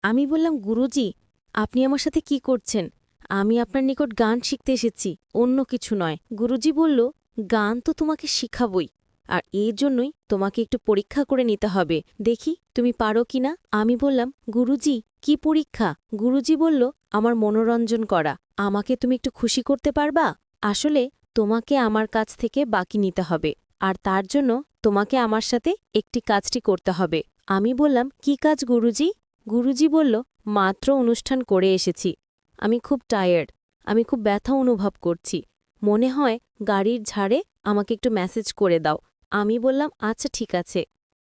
আমি বললাম, গুরুজি, আপনি আমার সাথে কি করছেন? আমি আপনার নিকট গান শিখতে এসেছি, অন্য কিছু নয়। গুরুজি বলল, গান তো তোমাকে শিখাবই, আর এর জন্যই তোমাকে একটু পরীক্ষা করে নিতে হবে। দেখি তুমি পারো কিনা। আমি বললাম, গুরুজি, কি পরীক্ষা? গুরুজি বলল, আমার মনোরঞ্জন করা। আমাকে তুমি একটু খুশি করতে পারবা? আসলে তোমাকে আমার কাছ থেকে বাকি নিতে হবে, আর তার জন্য তোমাকে আমার সাথে একটি কাজটি করতে হবে। আমি বললাম, কি কাজ গুরুজি? গুরুজি বলল, মাত্র অনুষ্ঠান করে এসেছি। আমি খুব টায়ার্ড, আমি খুব ব্যথা অনুভব করছি। মনে হয় গাড়ির ঝাড়ে আমাকে একটু মেসেজ করে দাও। আমি বললাম, আচ্ছা ঠিক আছে।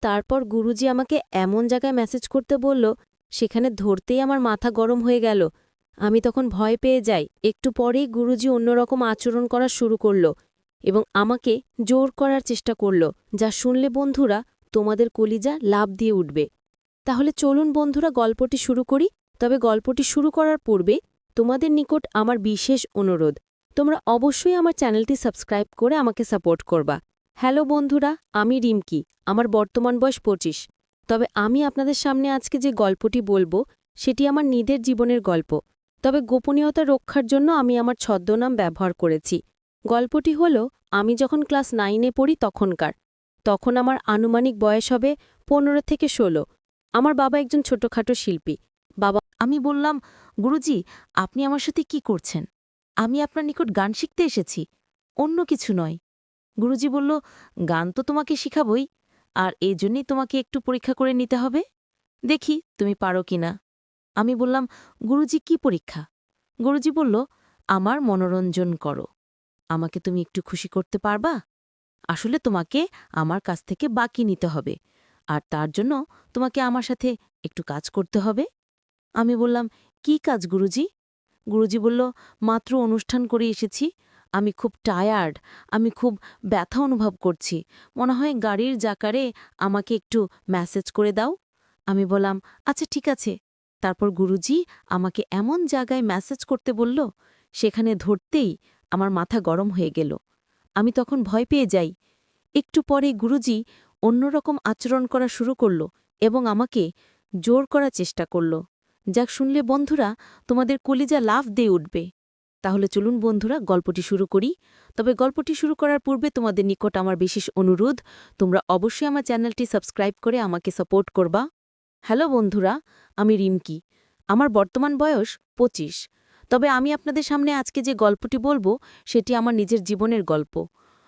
তারপর গুরুজি আমাকে এমন জায়গায় মেসেজ করতে বলল, সেখানে ধরতেই আমার মাথা গরম হয়ে গেল। আমি তখন ভয় পেয়ে যাই। একটু পরেই গুরুজি অন্যরকম আচরণ করা শুরু করল এবং আমাকে জোর করার চেষ্টা করল, যা শুনলে বন্ধুরা তোমাদের কলিজা লাফ দিয়ে উঠবে। তাহলে চলুন বন্ধুরা, গল্পটি শুরু করি। তবে গল্পটি শুরু করার পূর্বে তোমাদের নিকট আমার বিশেষ অনুরোধ, তোমরা অবশ্যই আমার চ্যানেলটি সাবস্ক্রাইব করে আমাকে সাপোর্ট করবা। হ্যালো বন্ধুরা, আমি রিমকি। আমার বর্তমান বয়স ২৫। তবে আমি আপনাদের সামনে আজকে যে গল্পটি বলবো সেটি আমার নিজের জীবনের গল্প। তবে গোপনীয়তা রক্ষার জন্য আমি আমার ছদ্মনাম ব্যবহার করেছি। গল্পটি হল, আমি যখন ক্লাস 9-এ পড়ি তখন আমার আনুমানিক বয়স হবে ১৫ থেকে ১৬। আমার বাবা একজন ছোটখাটো শিল্পী। আমি বললাম, গুরুজি, আপনি আমার সাথে কি করছেন? আমি আপনার নিকট গান শিখতে এসেছি, অন্য কিছু নয়। গুরুজি বলল, গান তো তোমাকে শিখাবই, আর এই জন্যই তোমাকে একটু পরীক্ষা করে নিতে হবে। দেখি তুমি পারো কিনা। আমি বললাম, গুরুজি, কি পরীক্ষা? গুরুজি বলল, আমার মনোরঞ্জন করো। আমাকে তুমি একটু খুশি করতে পারবা? আসলে তোমাকে আমার কাছ থেকে বাকি নিতে হবে, আর তার জন্য তোমাকে আমার সাথে একটু কাজ করতে হবে। আমি বললাম, কি কাজ গুরুজি? গুরুজি বলল, মাত্র অনুষ্ঠান করে এসেছি, আমি খুব টায়ার্ড, আমি খুব ব্যথা অনুভব করছি, মনে হয় গাড়ির জাকারে আমাকে একটু মেসেজ করে দাও। আমি বললাম, আচ্ছা ঠিক আছে। তারপর গুরুজি আমাকে এমন জায়গায় মেসেজ করতে বলল, সেখানে ধরতেই আমার মাথা গরম হয়ে গেল। আমি তখন ভয় পেয়ে যাই। একটু পরে গুরুজি অন্যরকম আচরণ করা শুরু করল এবং আমাকে জোর করার চেষ্টা করল, যা শুনলে বন্ধুরা তোমাদের কলিজা লাফ দিয়ে উঠবে। তাহলে চলুন বন্ধুরা, গল্পটি শুরু করি। তবে গল্পটি শুরু করার পূর্বে তোমাদের নিকট আমার বিশেষ অনুরোধ, তোমরা অবশ্যই আমার চ্যানেলটি সাবস্ক্রাইব করে আমাকে সাপোর্ট করবা। হ্যালো বন্ধুরা, আমি রিমকি। আমার বর্তমান বয়স ২৫। তবে আমি আপনাদের সামনে আজকে যে গল্পটি বলবো সেটি আমার নিজের জীবনের গল্প।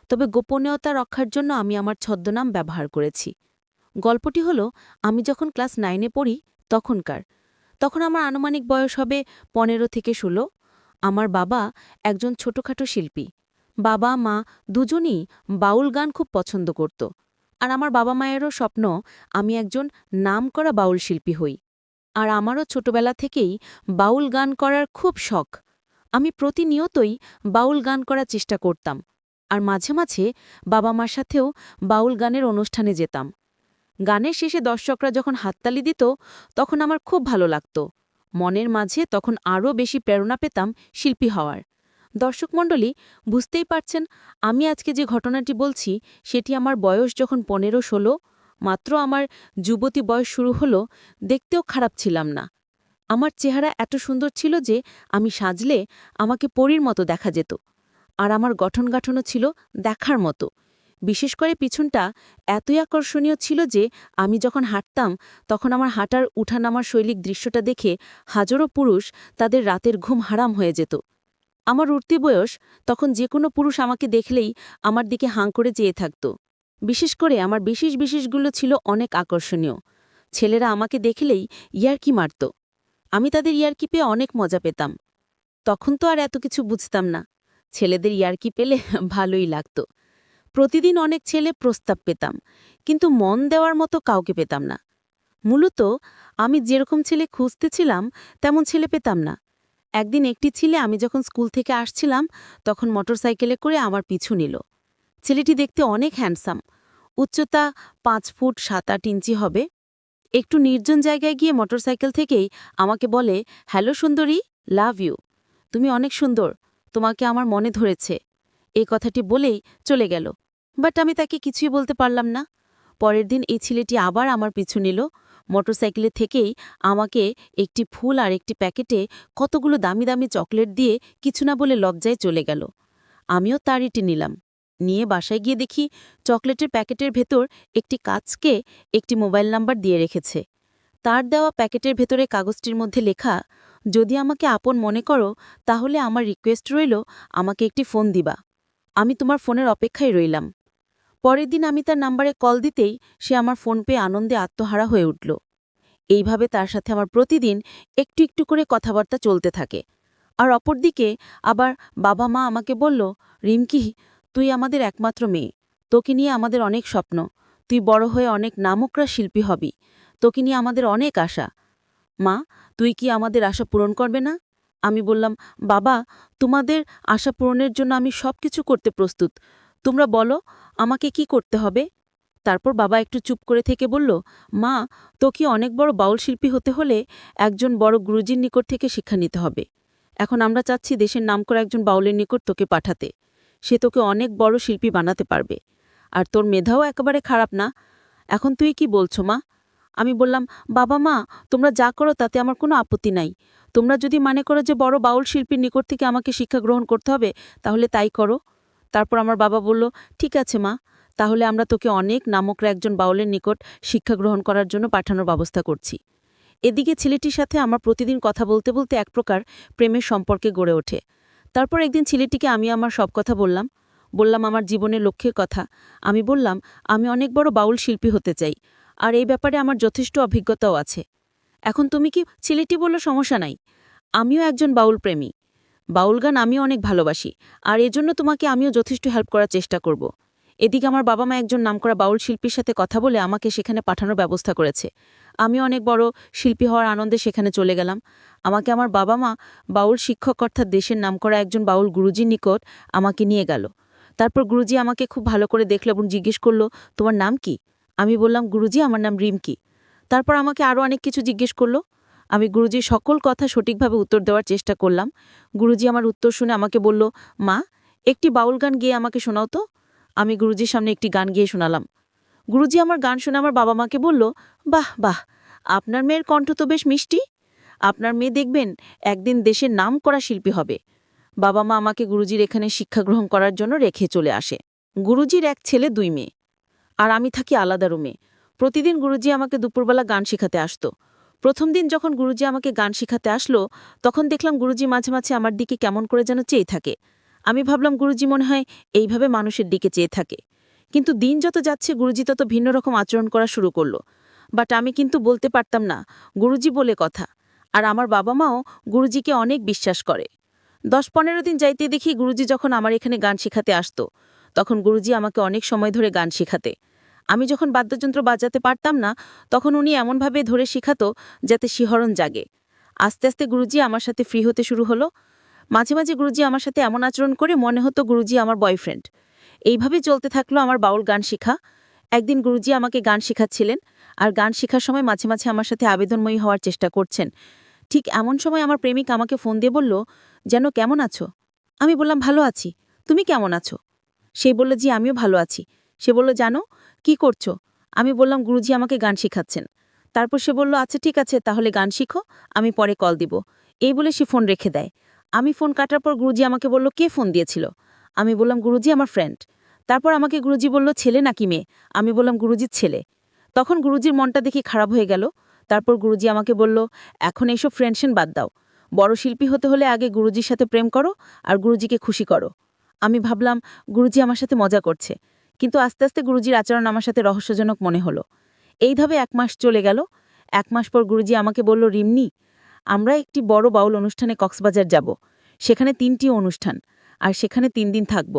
তবে গোপনীয়তা রক্ষার জন্য আমি আমার ছদ্মনাম ব্যবহার করেছি। গল্পটি হলো, আমি যখন ক্লাস 9-এ পড়ি তখন আমার আনুমানিক বয়স হবে ১৫ থেকে ১৬। আমার বাবা একজন ছোটখাটো শিল্পী। বাবা মা দুজনই বাউল গান খুব পছন্দ করত, আর আমার বাবা মায়েরও স্বপ্ন আমি একজন নামকরা বাউল শিল্পী হই। আর আমারও ছোটবেলা থেকেই বাউল গান করার খুব শখ। আমি প্রতিনিয়তই বাউল গান করার চেষ্টা করতাম, আর মাঝে মাঝে বাবা মার সাথেও বাউল গানের অনুষ্ঠানে যেতাম। গানের শেষে দর্শকরা যখন হাততালি দিত, তখন আমার খুব ভালো লাগত। মনের মাঝে তখন আরও বেশি প্রেরণা পেতাম শিল্পী হওয়ার। দর্শকমণ্ডলী, বুঝতেই পারছেন, আমি আজকে যে ঘটনাটি বলছি সেটি আমার বয়স যখন ১৫-১৬, মাত্র আমার যুবতী বয়স শুরু হলো, দেখতেও খারাপ ছিলাম না। আমার চেহারা এত সুন্দর ছিল যে আমি সাজলে আমাকে পরীর মতো দেখা যেত, আর আমার গঠনগাঠনও ছিল দেখার মতো। বিশেষ করে পিছনটা এতই আকর্ষণীয় ছিল যে আমি যখন হাঁটতাম তখন আমার হাঁটার উঠানামার শৈলিক দৃশ্যটা দেখে হাজারো পুরুষ তাদের রাতের ঘুম হারাম হয়ে যেত। আমার উঠতি বয়স তখন যে কোনো পুরুষ আমাকে দেখলেই আমার দিকে হাঁ করে চেয়ে থাকত। বিশেষ করে আমার বিশেষগুলো ছিল অনেক আকর্ষণীয়। ছেলেরা আমাকে দেখলেই ইয়ার্কি মারত। আমি তাদের ইয়ার্কি পেয়ে অনেক মজা পেতাম। তখন তো আর এত কিছু বুঝতাম না। ছেলেদের ইয়ার্কি পেলে ভালোই লাগত। প্রতিদিন অনেক ছেলে প্রস্তাব পেতাম, কিন্তু মন দেওয়ার মতো কাউকে পেতাম না। মূলত আমি যেরকম ছেলে খুঁজতেছিলাম তেমন ছেলে পেতাম না। একদিন একটি ছেলে, আমি যখন স্কুল থেকে আসছিলাম তখন মোটরসাইকেলে করে আমার পিছু নিল। ছেলেটি দেখতে অনেক হ্যান্ডসাম, উচ্চতা ৫ ফুট ৭-৮ ইঞ্চি হবে। একটু নির্জন জায়গায় গিয়ে মোটরসাইকেল থেকেই আমাকে বলে, হ্যালো সুন্দরী, লাভ ইউ, তুমি অনেক সুন্দর, তোমাকে আমার মনে ধরেছে। এই কথাটি বলেই চলে গেল। বাট আমি তাকে কিছুই বলতে পারলাম না। পরের দিন এই ছেলেটি আবার আমার পিছু নিল, মোটরসাইকেলে থেকেই আমাকে একটি ফুল আর একটি প্যাকেটে কতগুলো দামি দামি চকলেট দিয়ে কিছু না বলে লজ্জায় চলে গেল। আমিও তারইটি নিলাম। নিয়ে বাসায় গিয়ে দেখি চকলেটের প্যাকেটের ভেতর একটি কাচকে একটি মোবাইল নাম্বার দিয়ে রেখেছে। তার দেওয়া প্যাকেটের ভেতরে কাগজটির মধ্যে লেখা, যদি আমাকে আপন মনে করো তাহলে আমার রিকোয়েস্ট রইল আমাকে একটি ফোন দিবা। আমি তোমার ফোনের অপেক্ষায় রইলাম। পরের দিন আমি তার নাম্বারে কল দিতেই সে আমার ফোন পেয়ে আনন্দে আত্মহারা হয়ে উঠল। এইভাবে তার সাথে আমার প্রতিদিন একটু একটু করে কথাবার্তা চলতে থাকে। আর অপরদিকে আবার বাবা মা আমাকে বলল, রিমকি, তুই আমাদের একমাত্র মেয়ে, তোকে নিয়ে আমাদের অনেক স্বপ্ন, তুই বড় হয়ে অনেক নামকরা শিল্পী হবি, তোকে নিয়ে আমাদের অনেক আশা। মা, তুই কি আমাদের আশা পূরণ করবে না? আমি বললাম, বাবা, তোমাদের আশা পূরণের জন্য আমি সব কিছু করতে প্রস্তুত, তোমরা বলো আমাকে কি করতে হবে। তারপর বাবা একটু চুপ করে থেকে বলল, মা, তোকে অনেক বড় বাউল শিল্পী হতে হলে একজন বড় গুরুজির নিকট থেকে শিক্ষা নিতে হবে। এখন আমরা চাচ্ছি দেশের নামকরা একজন বাউলের নিকট তোকে পাঠাতে। সে তোকে অনেক বড় শিল্পী বানাতে পারবে। আর তোর মেধাও একেবারে খারাপ না। এখন তুই কি বলছো মা? আমি বললাম, বাবা মা, তোমরা যা করো তাতে আমার কোনো আপত্তি নাই। তোমরা যদি মনে করো যে বড় বাউল শিল্পীর নিকট থেকে আমাকে শিক্ষা গ্রহণ করতে হবে, তাহলে তাই করো। তারপর আমার বাবা বলল, ঠিক আছে মা, তাহলে আমরা তোকে অনেক নামকরা একজন বাউলের নিকট শিক্ষা গ্রহণ করার জন্য পাঠানোর ব্যবস্থা করছি। এদিকে ছেলেটির সাথে আমার প্রতিদিন কথা বলতে বলতে এক প্রকার প্রেমের সম্পর্কে গড়ে ওঠে। তারপর একদিন ছেলেটিকে আমি আমার সব কথা বললাম আমার জীবনের লক্ষ্যের কথা। আমি বললাম, আমি অনেক বড় বাউল শিল্পী হতে চাই, আর এই ব্যাপারে আমার যথেষ্ট অভিজ্ঞতাও আছে। এখন তুমি কি? ছেলেটি বলল, সমস্যা নাই, আমিও একজন বাউল প্রেমী, বাউল গান আমিও অনেক ভালোবাসি, আর এজন্য তোমাকে আমিও যথেষ্ট হেল্প করার চেষ্টা করব। এদিকে আমার বাবা মা একজন নামকরা বাউল শিল্পীর সাথে কথা বলে আমাকে সেখানে পাঠানোর ব্যবস্থা করেছে। আমি অনেক বড় শিল্পী হওয়ার আনন্দে সেখানে চলে গেলাম। আমাকে আমার বাবা মা বাউল শিক্ষক অর্থাৎ দেশের নামকরা একজন বাউল গুরুজির নিকট আমাকে নিয়ে গেল। তারপর গুরুজি আমাকে খুব ভালো করে দেখল এবং জিজ্ঞেস করল, তোমার নাম কি? আমি বললাম, গুরুজি, আমার নাম রিমকি। তারপর আমাকে আরও অনেক কিছু জিজ্ঞেস করল। আমি গুরুজির সকল কথা সঠিকভাবে উত্তর দেওয়ার চেষ্টা করলাম। গুরুজি আমার উত্তর শুনে আমাকে বলল, মা, একটি বাউল গান গেয়ে আমাকে শোনাও তো। আমি গুরুজির সামনে একটি গান গেয়ে শোনালাম। গুরুজি আমার গান শুনে আমার বাবা মাকে বলল, বাহ বাহ, আপনার মেয়ের কণ্ঠ তো বেশ মিষ্টি, আপনার মেয়ে দেখবেন একদিন দেশের নাম করা শিল্পী হবে। বাবা মা আমাকে গুরুজির এখানে শিক্ষা গ্রহণ করার জন্য রেখে চলে আসে। গুরুজির এক ছেলে, দুই মেয়ে, আর আমি থাকি আলাদা রুমে। প্রতিদিন গুরুজি আমাকে দুপুরবেলা গান শেখাতে আসতো। প্রথম দিন যখন গুরুজি আমাকে গান শেখাতে আসলো, তখন দেখলাম গুরুজি মাঝে মাঝে আমার দিকে কেমন করে যেন চেয়ে থাকে। আমি ভাবলাম গুরুজি মনে হয় এইভাবে মানুষের দিকে চেয়ে থাকে। কিন্তু দিন যত যাচ্ছে গুরুজি তত ভিন্ন রকম আচরণ করা শুরু করলো। বাট আমি কিন্তু বলতে পারতাম না, গুরুজি বলে কথা। আর আমার বাবা মাও গুরুজিকে অনেক বিশ্বাস করে। 10-15 দিন যাইতে দেখি গুরুজি যখন আমার এখানে গান শেখাতে আসতো, তখন গুরুজি আমাকে অনেক সময় ধরে গান শেখাতে। আমি যখন বাদ্যযন্ত্র বাজাতে পারতাম না, তখন উনি এমনভাবে ধরে শেখাতো যাতে শিহরণ জাগে। আস্তে আস্তে গুরুজি আমার সাথে ফ্রি হতে শুরু হলো। মাঝে মাঝে গুরুজি আমার সাথে এমন আচরণ করে মনে হতো গুরুজি আমার বয়ফ্রেন্ড। এইভাবে চলতে থাকলো আমার বাউল গান শেখা। একদিন গুরুজি আমাকে গান শেখাচ্ছিলেন, আর গান শেখার সময় মাঝে মাঝে আমার সাথে আবেদনময়ী হওয়ার চেষ্টা করছেন। ঠিক এমন সময় আমার প্রেমিক আমাকে ফোন দিয়ে বলল, যেন কেমন আছো? আমি বললাম, ভালো আছি, তুমি কেমন আছো? সে বলল, জি, আমিও ভালো আছি। সে বলল, জানো কি করছো? আমি বললাম, গুরুজি আমাকে গান শেখাচ্ছেন। তারপর সে বলল, আচ্ছা ঠিক আছে, তাহলে গান শিখো, আমি পরে কল দিব। এই বলে সে ফোন রেখে দেয়। আমি ফোন কাটার পর গুরুজি আমাকে বলল, কে ফোন দিয়েছিল? আমি বললাম, গুরুজি, আমার ফ্রেন্ড। তারপর আমাকে গুরুজি বলল, ছেলে নাকি মেয়ে? আমি বললাম, গুরুজির ছেলে। তখন গুরুজির মনটা দেখি খারাপ হয়ে গেল। তারপর গুরুজি আমাকে বলল, এখন এইসব ফ্রেন্ডশিপ বাদ দাও, বড় শিল্পী হতে হলে আগে গুরুজির সাথে প্রেম করো আর গুরুজিকে খুশি করো। আমি ভাবলাম গুরুজি আমার সাথে মজা করছে, কিন্তু আস্তে আস্তে গুরুজির আচরণ আমার সাথে রহস্যজনক মনে হলো। এইভাবে 1 মাস চলে গেল। 1 মাস পর গুরুজি আমাকে বলল, রিমনি, আমরা একটি বড় বাউল অনুষ্ঠানে কক্সবাজার যাব। সেখানে 3টি অনুষ্ঠান, আর সেখানে 3 দিন থাকব।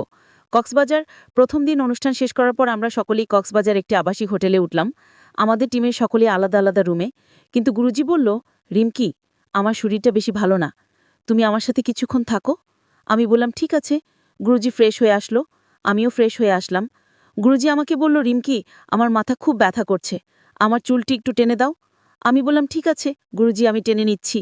কক্সবাজার প্রথম দিন অনুষ্ঠান শেষ করার পর আমরা সকলেই কক্সবাজার একটি আবাসিক হোটেলে উঠলাম, আমাদের টিমের সকলেই আলাদা আলাদা রুমে। কিন্তু গুরুজি বলল, রিমকি, আমার শরীরটা বেশি ভালো না, তুমি আমার সাথে কিছুক্ষণ থাকো। আমি বললাম, ঠিক আছে। গুরুজি ফ্রেশ হয়ে আসলো, আমিও ফ্রেশ হয়ে আসলাম। গুরুজি আমাকে বলল, রিমকি, আমার মাথা খুব ব্যথা করছে, আমার চুলটি একটু টেনে দাও। আমি বললাম, ঠিক আছে গুরুজি, আমি টেনে নিচ্ছি।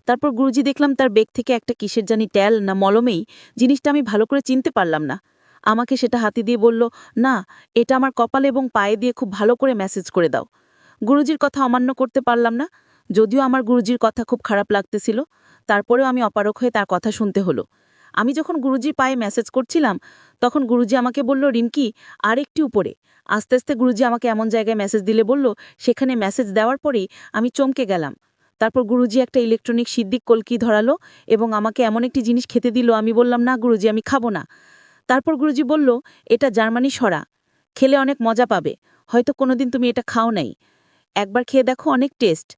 তারপর গুরুজি দেখলাম তার বেগ থেকে একটা কিসের জানি ট্যাল না মলমেই, জিনিসটা আমি ভালো করে চিনতে পারলাম না। আমাকে সেটা হাতে দিয়ে বলল, না, এটা আমার কপালে এবং পায়ে দিয়ে খুব ভালো করে ম্যাসেজ করে দাও। গুরুজির কথা অমান্য করতে পারলাম না। যদিও আমার গুরুজির কথা খুব খারাপ লাগতেছিল, তারপরেও আমি অপারগ হয়ে তার কথা শুনতে হলো। আমি যখন গুরুজির পায়ে মেসেজ করছিলাম, তখন গুরুজি আমাকে বলল, রিমকি, আর একটু উপরে। আস্তে আস্তে গুরুজি আমাকে এমন জায়গায় মেসেজ দিলে বলল, সেখানে মেসেজ দেওয়ার পরেই আমি চমকে গেলাম। তারপর গুরুজি একটা ইলেকট্রনিক সিদ্দিক কলকি ধরালো এবং আমাকে এমন একটি জিনিস খেতে দিল। আমি বললাম, না গুরুজি, আমি খাবো না। তারপর গুরুজি বলল, এটা জার্মানি সরা, খেলে অনেক মজা পাবে, হয়তো কোনোদিন তুমি এটা খাও নাই, একবার খেয়ে দেখো, অনেক টেস্ট।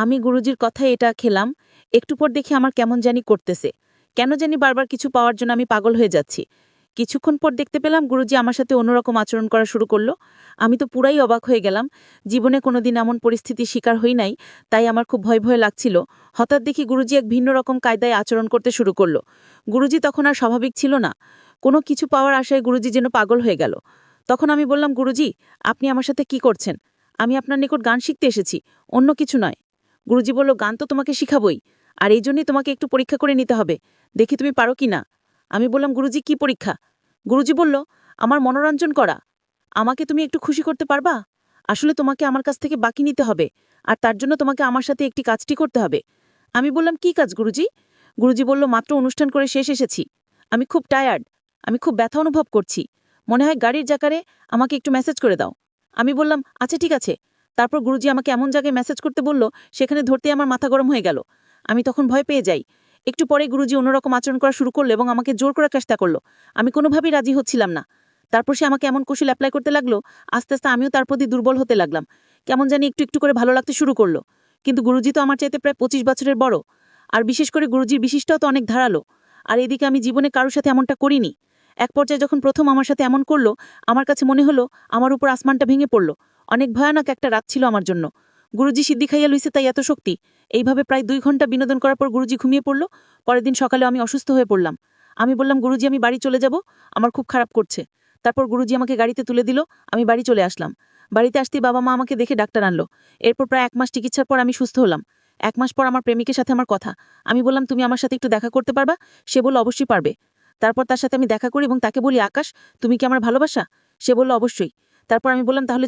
আমি গুরুজির কথায় এটা খেলাম। একটু পর দেখি আমার কেমন জানি করতেছে, কেন জানি বারবার কিছু পাওয়ার জন্য আমি পাগল হয়ে যাচ্ছি। কিছুক্ষণ পর দেখতে পেলাম গুরুজি আমার সাথে অন্যরকম আচরণ করা শুরু করলো। আমি তো পুরাই অবাক হয়ে গেলাম। জীবনে কোনোদিন এমন পরিস্থিতির শিকার হই নাই, তাই আমার খুব ভয় ভয় লাগছিল। হঠাৎ দেখি গুরুজি এক ভিন্ন রকম কায়দায় আচরণ করতে শুরু করলো। গুরুজি তখন আর স্বাভাবিক ছিল না। কোনো কিছু পাওয়ার আশায় গুরুজি যেন পাগল হয়ে গেল। তখন আমি বললাম, গুরুজি, আপনি আমার সাথে কি করছেন? আমি আপনার নিকট গান শিখতে এসেছি, অন্য কিছু নয়। গুরুজি বলল, গান তো তোমাকে শিখাবই, আর এই জন্যই তোমাকে একটু পরীক্ষা করে নিতে হবে, দেখি তুমি পারো কি না। আমি বললাম, গুরুজি, কি পরীক্ষা? গুরুজি বলল, আমার মনোরঞ্জন করা। আমাকে তুমি একটু খুশি করতে পারবা? আসলে তোমাকে আমার কাছ থেকে বাকি নিতে হবে, আর তার জন্য তোমাকে আমার সাথে একটি কাজটি করতে হবে। আমি বললাম, কি কাজ গুরুজি? গুরুজি বলল, মাত্র অনুষ্ঠান করে শেষ এসেছি, আমি খুব টায়ার্ড, আমি খুব ব্যথা অনুভব করছি, মনে হয় গাড়ির জাকারে, আমাকে একটু মেসেজ করে দাও। আমি বললাম, আচ্ছা ঠিক আছে। তারপর গুরুজি আমাকে এমন জায়গায় মেসেজ করতে বলল, সেখানে ধরতে আমার মাথা গরম হয়ে গেল। আমি তখন ভয় পেয়ে যাই। একটু পরে গুরুজি অন্যরকম আচরণ করা শুরু করলো এবং আমাকে জোর করে চেষ্টা করলো। আমি কোনোভাবেই রাজি হচ্ছিলাম না। তারপর সে আমাকে এমন কৌশল অ্যাপ্লাই করতে লাগলো, আস্তে আস্তে আমিও তার প্রতি দুর্বল হতে লাগলাম। কেমন জানি একটু একটু করে ভালো লাগতে শুরু করলো। কিন্তু গুরুজি তো আমার চাইতে প্রায় 25 বছরের বড়, আর বিশেষ করে গুরুজির বিশিষ্টও তো অনেক ধারালো। আর এদিকে আমি জীবনে কারোর সাথে এমনটা করিনি। এক পর্যায়ে যখন প্রথম আমার সাথে এমন করলো, আমার কাছে মনে হলো আমার উপর আসমানটা ভেঙে পড়ল। অনেক ভয়ানক একটা রাত ছিল আমার জন্য। গুরুজি সিদ্ধি খাইয়া লইছে, তাই এত শক্তি। এইভাবে প্রায় 2 ঘন্টা বিনোদন করার পর গুরুজি ঘুমিয়ে পড়ল। পরের দিন সকালে আমি অসুস্থ হয়ে পড়লাম। আমি বললাম, গুরুজি, আমি বাড়ি চলে যাব, আমার খুব খারাপ করছে। তারপর গুরুজি আমাকে গাড়িতে তুলে দিল, আমি বাড়ি চলে আসলাম। বাড়িতে আসতেই বাবা মা আমাকে দেখে ডাক্তার আনলো। এরপর প্রায় 1 মাস চিকিৎসার পর আমি সুস্থ হলাম। 1 মাস পর আমার প্রেমিকের সাথে আমার কথা। আমি বললাম, তুমি আমার সাথে একটু দেখা করতে পারবা? সে বলল, অবশ্যই পারবে। তারপর তার সাথে আমি দেখা করি এবং তাকে বলি, আকাশ, তুমি কি আমার ভালোবাসা? সে বলল, অবশ্যই। তারপর আমি বললাম, তাহলে